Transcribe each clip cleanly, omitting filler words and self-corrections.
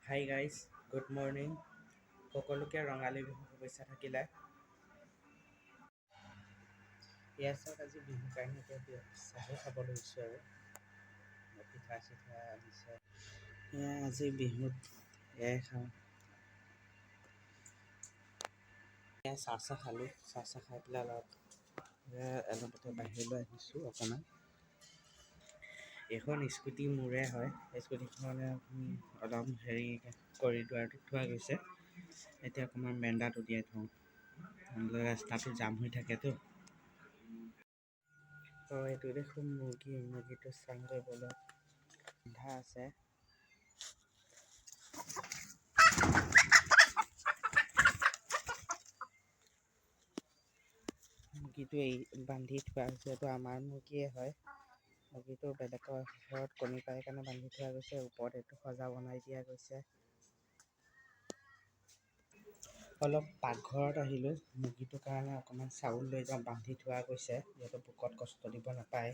Hi guys, good morning. সকলোকে ৰঙালী বিহু শুভেচ্ছা থাকিলে। ইয়াত আজি বিহুৰ কাৰণে এতিয়া চাহে খাব লৈছোঁ আৰু পিঠা চিঠা দিছে। আজি বিহুত এয়াই খাওঁ। চাহ খালোঁ, চাহ খাই পেলাই অলপতে বাহিৰলৈ আহিছোঁ অকণমান। এইখন স্কুটি মোৰে হয়। স্কুটিখন অলপ কৰিডৰটো থোৱা গৈছে। এতিয়া অকণমান বেণ্ডাত উলিয়াই থওঁ, ৰাস্তাটো জাম হৈ থাকেতো। এইটো দেখোন মুৰ্গীটো চাংগৈ বলত বন্ধা আছে। মুৰ্গীটো বান্ধি থোৱা হৈছে। এইটো আমাৰ মুৰ্গীয়ে হয়। মুৰ্গীটো বেলেগৰ ঘৰত কণী পাৰি কাৰণে বান্ধি থোৱা গৈছে। ওপৰত এইটো সজা বনাই দিয়া গৈছে। অলপ পাকঘৰত আহিলোঁ। মুৰ্গীটোৰ কাৰণে অকণমান চাউল লৈ যাওঁ, বান্ধি থোৱা গৈছে যিহেতু ভোকত কষ্ট দিব নাপায়।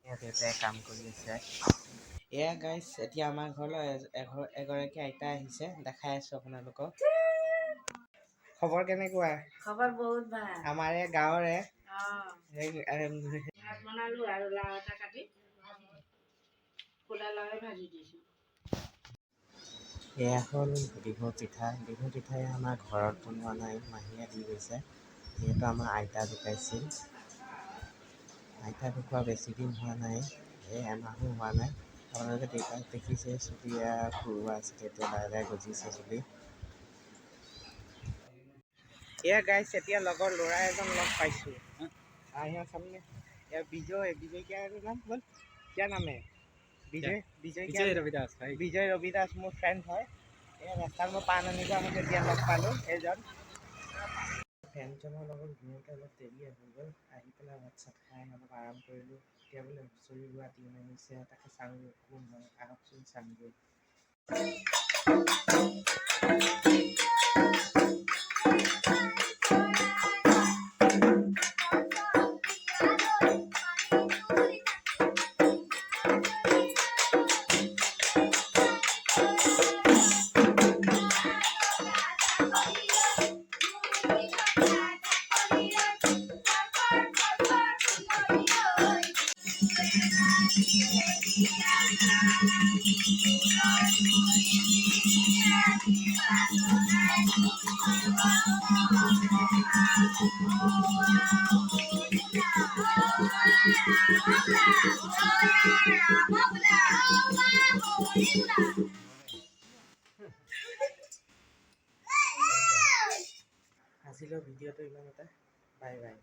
ইয়াত দেউতাই কাম কৰি আছে। এয়া গাইজ, এতিয়া আমাৰ ঘৰলৈ এগৰাকী আইতা আহিছে, দেখাই আছোঁ আপোনালোকক। খবৰ কেনেকুৱা? খবৰ বহুত ভাল। আমাৰ এই গাঁৱৰে ভাত বনালো আৰু লাও এটা কাটি কোলা লাওৱে ভাজি দিছোঁ। এয়া হ'ল বিহু পিঠা। বিহু পিঠাই আমাৰ ঘৰত বনোৱা নাই, মাহীয়ে দি গৈছে। যিহেতু আমাৰ আইতা ঢুকাইছিল। আইতা ঢুকুৱা বেছি দিন হোৱা নাই, এমাহো হোৱা নাই। আপোনালোকে দেউতাক দেখিছে, চুলি খুৰোৱা আছিলে, এতিয়া লাহে লাহে গজিছে চুলি। এয়া গাইছ, এতিয়া লগৰ ল'ৰা এজন লগ পাইছোঁ। বিজয় নাম বল, क्या नाम है? বিজয় ৰবি দাস মোৰ ফ্ৰেণ্ড হয়। এই ৰাস্তাত মই পাণ আনিব আহোঁতে এতিয়া লগ পালোঁ এইজন। ফ্ৰেণ্ডজনৰ লগত ঘূৰোঁতে অলপ দেৰি হৈ গ'ল। আহি পেলাই ভাত চাত খাই অলপ আৰাম কৰিলোঁ। এতিয়া বোলে হুঁচৰি গোৱা টিম আহিছে, তাকে চাওঁগৈ কোন হয়, আহকচোন চাওঁগৈ। আজিলৈ ভিডিঅ'টো ইমানতে। Bye bye.